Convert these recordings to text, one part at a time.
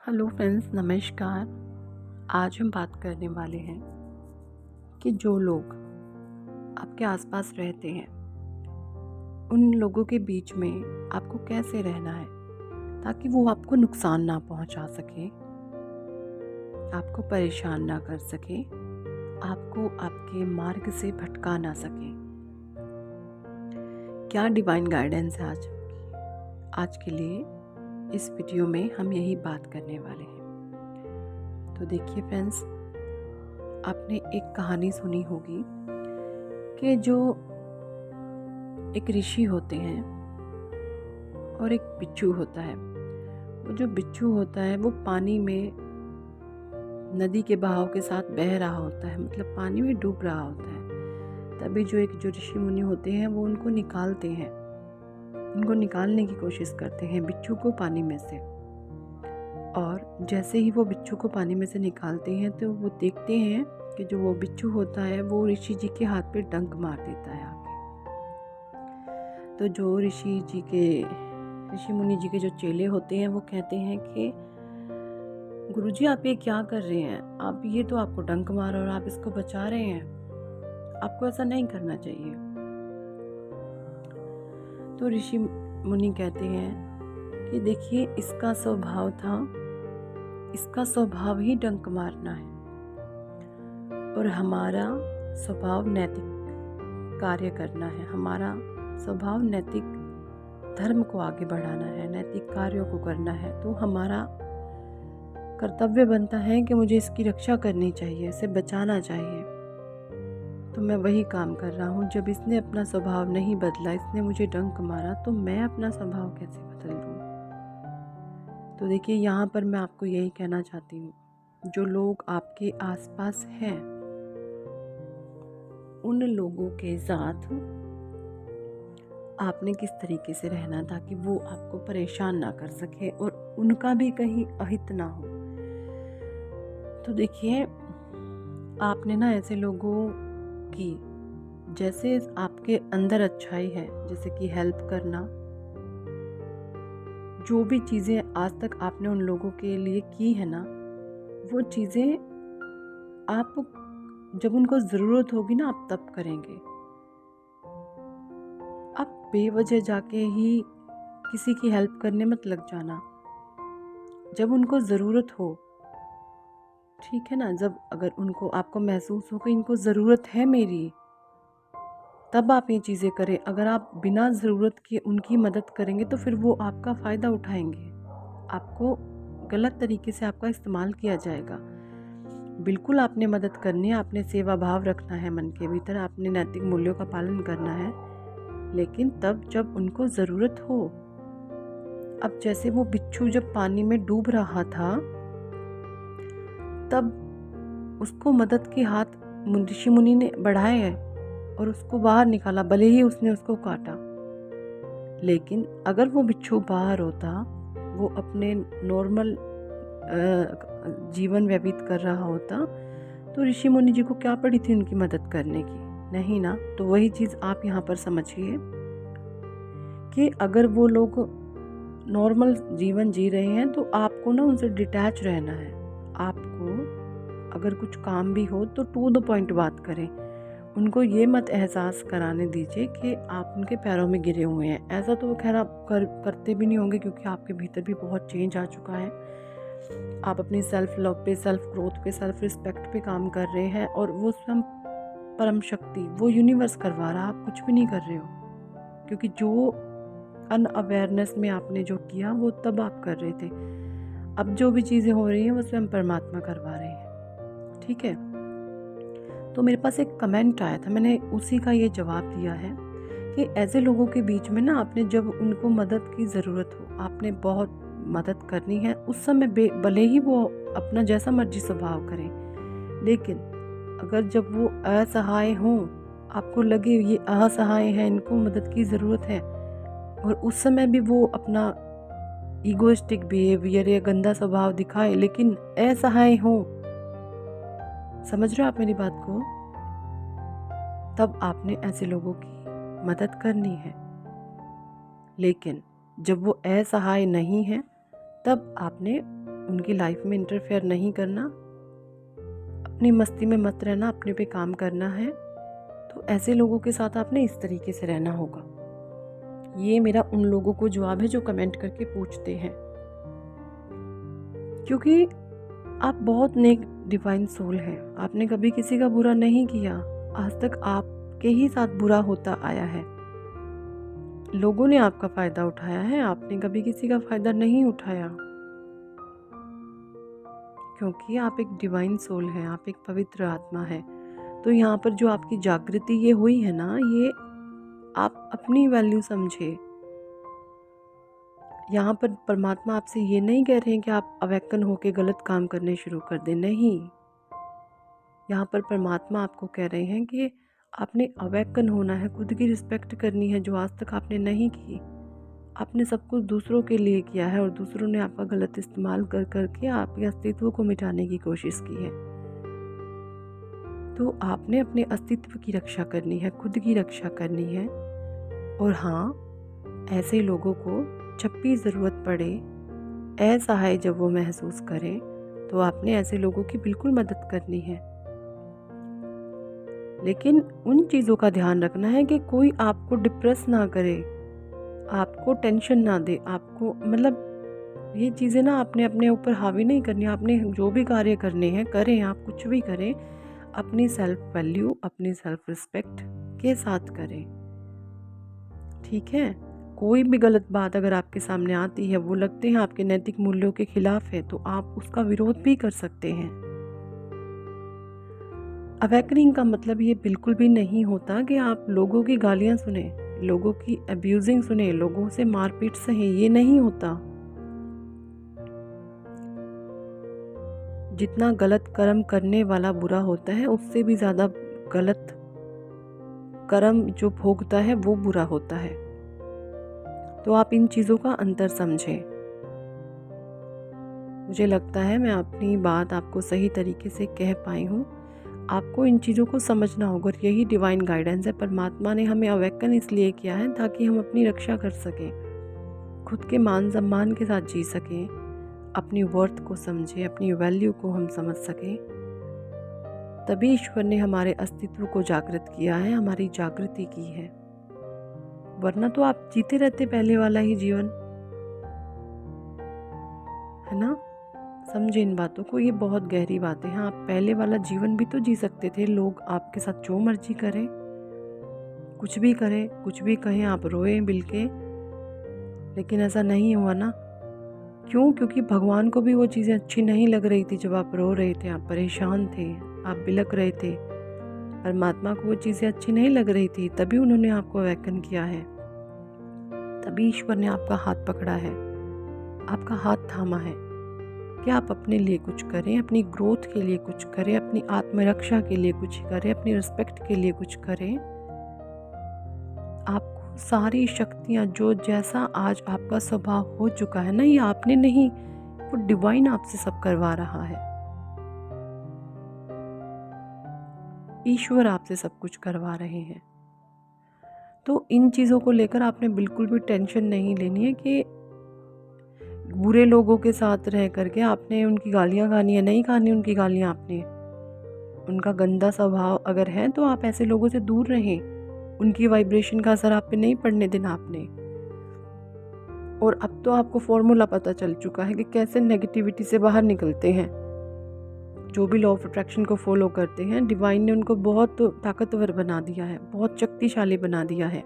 Hello friends, नमस्कार। आज हम बात करने वाले हैं कि जो लोग आपके आसपास रहते हैं उन लोगों के बीच में आपको कैसे रहना है ताकि वो आपको नुकसान ना पहुंचा सके, आपको परेशान ना कर सके, आपको आपके मार्ग से भटका ना सके। क्या डिवाइन गाइडेंस है आज के लिए। इस वीडियो में हम यही बात करने वाले हैं। तो देखिए फ्रेंड्स, आपने एक कहानी सुनी होगी कि जो एक ऋषि होते हैं और एक बिच्छू होता है। वो जो बिच्छू होता है वो पानी में नदी के बहाव के साथ बह रहा होता है, मतलब पानी में डूब रहा होता है। तभी जो ऋषि मुनि होते हैं वो उनको निकालते हैं, उनको निकालने की कोशिश करते हैं बिच्छू को पानी में से। और जैसे ही वो बिच्छू को पानी में से निकालते हैं तो वो देखते हैं कि जो वो बिच्छू होता है वो ऋषि जी के हाथ पे डंक मार देता है आके। तो जो ऋषि मुनि जी के जो चेले होते हैं वो कहते हैं कि गुरुजी आप ये क्या कर रहे हैं, आप ये तो आपको डंक मार और आप इसको बचा रहे हैं, आपको ऐसा नहीं करना चाहिए। तो ऋषि मुनि कहते हैं कि देखिए इसका स्वभाव था, इसका स्वभाव ही डंक मारना है और हमारा स्वभाव नैतिक कार्य करना है, हमारा स्वभाव नैतिक धर्म को आगे बढ़ाना है, नैतिक कार्यों को करना है। तो हमारा कर्तव्य बनता है कि मुझे इसकी रक्षा करनी चाहिए, इसे बचाना चाहिए। तो मैं वही काम कर रहा हूँ। जब इसने अपना स्वभाव नहीं बदला, इसने मुझे डंक मारा, तो मैं अपना स्वभाव कैसे बदल दूँ। तो देखिए यहाँ पर मैं आपको यही कहना चाहती हूँ, जो लोग आपके आसपास हैं उन लोगों के साथ आपने किस तरीके से रहना ताकि वो आपको परेशान ना कर सके और उनका भी कहीं अहित ना हो। तो देखिए आपने ना ऐसे लोगों की, जैसे आपके अंदर अच्छाई है, जैसे कि हेल्प करना, जो भी चीज़ें आज तक आपने उन लोगों के लिए की है ना, वो चीज़ें आप जब उनको ज़रूरत होगी ना आप तब करेंगे। आप बेवजह जाके ही किसी की हेल्प करने मत लग जाना। जब उनको ज़रूरत हो, ठीक है ना, जब अगर उनको आपको महसूस हो कि इनको ज़रूरत है मेरी, तब आप ये चीज़ें करें। अगर आप बिना ज़रूरत के उनकी मदद करेंगे तो फिर वो आपका फ़ायदा उठाएंगे, आपको गलत तरीके से आपका इस्तेमाल किया जाएगा। बिल्कुल आपने मदद करनी है, आपने सेवा भाव रखना है मन के भीतर, आपने नैतिक मूल्यों का पालन करना है, लेकिन तब जब उनको ज़रूरत हो। अब जैसे वो बिच्छू जब पानी में डूब रहा था तब उसको मदद के हाथ ऋषि मुनि ने बढ़ाए हैं और उसको बाहर निकाला, भले ही उसने उसको काटा। लेकिन अगर वो बिच्छू बाहर होता, वो अपने नॉर्मल जीवन व्यतीत कर रहा होता, तो ऋषि मुनि जी को क्या पड़ी थी उनकी मदद करने की, नहीं ना। तो वही चीज़ आप यहाँ पर समझिए कि अगर वो लोग नॉर्मल जीवन जी रहे हैं तो आपको ना उनसे डिटैच रहना है। आपको अगर कुछ काम भी हो तो टू द पॉइंट बात करें। उनको ये मत एहसास कराने दीजिए कि आप उनके पैरों में गिरे हुए हैं। ऐसा तो वो खैर आप करते भी नहीं होंगे, क्योंकि आपके भीतर भी बहुत चेंज आ चुका है। आप अपनी सेल्फ लव पे, सेल्फ ग्रोथ पे, सेल्फ रिस्पेक्ट पे काम कर रहे हैं और वो स्वयं परम शक्ति, वो यूनिवर्स करवा रहा, आप कुछ भी नहीं कर रहे हो। क्योंकि जो अनअवेयरनेस में आपने जो किया वो तब आप कर रहे थे, अब जो भी चीज़ें हो रही हैं वो स्वयं परमात्मा करवा रहे हैं, ठीक है। तो मेरे पास एक कमेंट आया था, मैंने उसी का ये जवाब दिया है कि ऐसे लोगों के बीच में ना आपने जब उनको मदद की ज़रूरत हो, आपने बहुत मदद करनी है उस समय, भले ही वो अपना जैसा मर्जी स्वभाव करें, लेकिन अगर जब वो असहाय हों, आपको लगे ये असहाय हैं, इनको मदद की ज़रूरत है, और उस समय भी वो अपना ईगोइस्टिक बिहेवियर या गंदा स्वभाव दिखाए लेकिन असहाय हो, समझ रहे हो आप मेरी बात को, तब आपने ऐसे लोगों की मदद करनी है। लेकिन जब वो असहाय नहीं है तब आपने उनकी लाइफ में इंटरफेयर नहीं करना, अपनी मस्ती में मत रहना, अपने पे काम करना है। तो ऐसे लोगों के साथ आपने इस तरीके से रहना होगा। ये मेरा उन लोगों को जवाब है जो कमेंट करके पूछते हैं, क्योंकि आप बहुत नेक डिवाइन सोल हैं। आपने कभी किसी का बुरा नहीं किया, आज तक आपके ही साथ बुरा होता आया है। लोगों ने आपका फ़ायदा उठाया है, आपने कभी किसी का फ़ायदा नहीं उठाया, क्योंकि आप एक डिवाइन सोल हैं, आप एक पवित्र आत्मा है। तो यहाँ पर जो आपकी जागृति ये हुई है ना, ये आप अपनी वैल्यू समझे। यहाँ पर परमात्मा आपसे ये नहीं कह रहे हैं कि आप अवेकन होकर गलत काम करने शुरू कर दें, नहीं। यहाँ पर परमात्मा आपको कह रहे हैं कि आपने अवेकन होना है, खुद की रिस्पेक्ट करनी है जो आज तक आपने नहीं की। आपने सब कुछ दूसरों के लिए किया है और दूसरों ने आपका गलत इस्तेमाल कर करके आपके अस्तित्व को मिटाने की कोशिश की है। तो आपने अपने अस्तित्व की रक्षा करनी है, खुद की रक्षा करनी है। और हाँ, ऐसे लोगों को जब भी ज़रूरत पड़े, असहाय जब वो महसूस करें, तो आपने ऐसे लोगों की बिल्कुल मदद करनी है। लेकिन उन चीज़ों का ध्यान रखना है कि कोई आपको डिप्रेस ना करे, आपको टेंशन ना दे, आपको मतलब ये चीज़ें ना आपने अपने ऊपर हावी नहीं करनी। आपने जो भी कार्य करने हैं करें, आप कुछ भी करें, अपनी सेल्फ वैल्यू, अपनी सेल्फ रिस्पेक्ट के साथ करें, ठीक है। कोई भी गलत बात अगर आपके सामने आती है, वो लगते हैं आपके नैतिक मूल्यों के खिलाफ है, तो आप उसका विरोध भी कर सकते हैं। अवेकनिंग का मतलब ये बिल्कुल भी नहीं होता कि आप लोगों की गालियां सुने, लोगों की अब्यूजिंग सुने, लोगों से मारपीट सहे, ये नहीं होता। जितना गलत कर्म करने वाला बुरा होता है, उससे भी ज़्यादा गलत कर्म जो भोगता है वो बुरा होता है। तो आप इन चीज़ों का अंतर समझें। मुझे लगता है मैं अपनी बात आपको सही तरीके से कह पाई हूँ। आपको इन चीज़ों को समझना होगा और यही डिवाइन गाइडेंस है। परमात्मा ने हमें अवेकन इसलिए किया है ताकि हम अपनी रक्षा कर सकें, खुद के मान सम्मान के साथ जी सकें, अपनी वर्थ को समझें, अपनी वैल्यू को हम समझ सकें। तभी ईश्वर ने हमारे अस्तित्व को जागृत किया है, हमारी जागृति की है। वरना तो आप जीते रहते पहले वाला ही जीवन, है ना। समझे इन बातों को, ये बहुत गहरी बातें हैं। आप पहले वाला जीवन भी तो जी सकते थे। लोग आपके साथ जो मर्जी करें, कुछ भी करें, कुछ भी कहें, आप रोए बिलके, लेकिन ऐसा नहीं हुआ ना। क्यों? क्योंकि भगवान को भी वो चीज़ें अच्छी नहीं लग रही थी। जब आप रो रहे थे, आप परेशान थे, आप बिलक रहे थे, परमात्मा को वो चीज़ें अच्छी नहीं लग रही थी, तभी उन्होंने आपको अवेकन किया है। तभी ईश्वर ने आपका हाथ पकड़ा है, आपका हाथ थामा है कि आप अपने लिए कुछ करें, अपनी ग्रोथ के लिए कुछ करें, अपनी आत्मरक्षा के लिए कुछ करें, अपनी रिस्पेक्ट के लिए कुछ करें। आपको सारी शक्तियाँ, जो जैसा आज आपका स्वभाव हो चुका है ना, ये आपने नहीं, वो डिवाइन आपसे सब करवा रहा है। ईश्वर आपसे सब कुछ करवा रहे हैं। तो इन चीज़ों को लेकर आपने बिल्कुल भी टेंशन नहीं लेनी है कि बुरे लोगों के साथ रह करके आपने उनकी गालियाँ खानी है। नहीं खानी उनकी गालियाँ आपने। उनका गंदा स्वभाव अगर है तो आप ऐसे लोगों से दूर रहें। उनकी वाइब्रेशन का असर आप पे नहीं पड़ने देना आपने। और अब तो आपको फॉर्मूला पता चल चुका है कि कैसे नेगेटिविटी से बाहर निकलते हैं। जो भी लॉ ऑफ अट्रैक्शन को फॉलो करते हैं, डिवाइन ने उनको बहुत ताकतवर बना दिया है, बहुत शक्तिशाली बना दिया है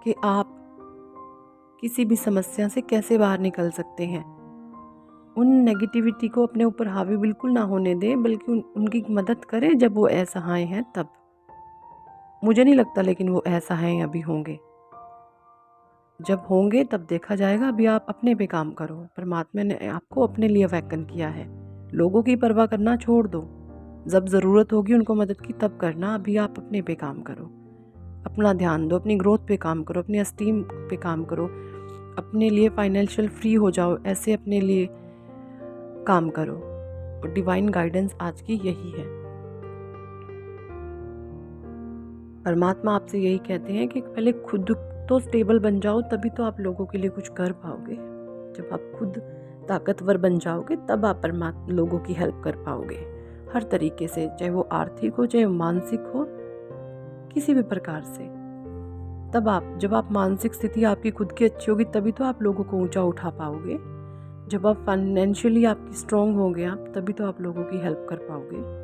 कि आप किसी भी समस्या से कैसे बाहर निकल सकते हैं। उन नेगेटिविटी को अपने ऊपर हावी बिल्कुल ना होने दें, बल्कि उनकी मदद करें जब वो असहाय हैं तब। मुझे नहीं लगता लेकिन वो असहाय अभी होंगे। जब होंगे तब देखा जाएगा। अभी आप अपने पे काम करो। परमात्मा ने आपको अपने लिए अवेकन किया है। लोगों की परवाह करना छोड़ दो। जब ज़रूरत होगी उनको मदद की तब करना। अभी आप अपने पे काम करो, अपना ध्यान दो, अपनी ग्रोथ पे काम करो, अपनी एस्टीम पे काम करो, अपने लिए फाइनेंशियल फ्री हो जाओ, ऐसे अपने लिए काम करो। और डिवाइन गाइडेंस आज की यही है। परमात्मा आपसे यही कहते हैं कि पहले खुद तो स्टेबल बन जाओ, तभी तो आप लोगों के लिए कुछ कर पाओगे। जब आप खुद ताकतवर बन जाओगे तब आप लोगों की हेल्प कर पाओगे हर तरीके से, चाहे वो आर्थिक हो, चाहे मानसिक हो, किसी भी प्रकार से। जब आप मानसिक स्थिति आपकी खुद की अच्छी होगी तभी तो आप लोगों को ऊंचा उठा पाओगे। जब आप फाइनेंशियली आपकी स्ट्रांग होंगे आप, तभी तो आप लोगों की हेल्प कर पाओगे।